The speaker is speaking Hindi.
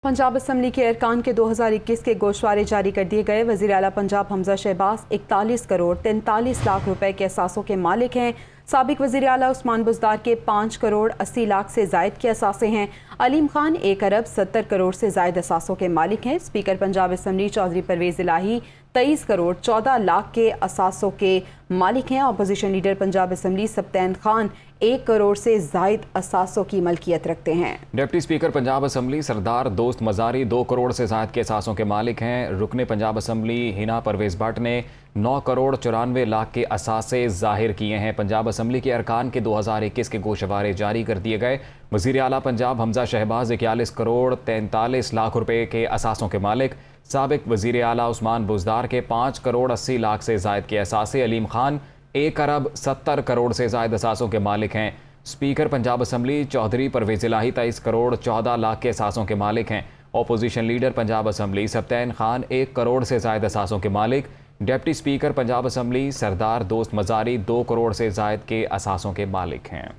पंजाब असम्बली के अरकान के 2021 के गोशवारे जारी कर दिए गए। वज़ीर आला पंजाब हमजा शहबाज 41 करोड़ 43 लाख रुपए के असासों के मालिक हैं। साबिक वज़ीर आला उस्मान बुज़दार के 5 करोड़ 80 लाख से जायद के असासे हैं। अलीम खान 1 अरब 70 करोड़ से जायद असासों के मालिक हैं। स्पीकर पंजाब असम्बली चौधरी परवेज़ इलाही 23 करोड़ 14 लाख के असासों के मालिक हैं। Opposition leader Punjab assembly Sibtain Khan 1 crore से जायद असासों की मलकियत रखते हैं। डिप्टी स्पीकर पंजाब असम्बली सरदार दोस्त मजारी 2 करोड़ से जायद के असासों के मालिक हैं। रुकने पंजाब असम्बली हिना परवेज़ भट्ट ने 9 करोड़ 94 लाख के असासे जाहिर किए हैं। पंजाब असम्बली के अरकान के 2021 के गोशवारे जारी कर दिए गए। वज़ीर आला पंजाब हमजा शहबाज 41 करोड़ 43 लाख रुपए के असासों के मालिक। साबिक वज़ीर आला उस्मान बुज़दार के 5 करोड़ 80 लाख से जायद के असासे। अलीम खान 1 अरब 70 करोड़ से जायद असासों के मालिक हैं। स्पीकर पंजाब असम्बली चौधरी परवेज़ इलाही 23 करोड़ 14 लाख के असासों के मालिक हैं। Opposition leader Punjab assembly Sibtain Khan 1 crore से जायद असासों के मालिक। डिप्टी स्पीकर पंजाब असम्बली सरदार दोस्त मजारी 2 करोड़ से जायद के असासों के मालिक हैं।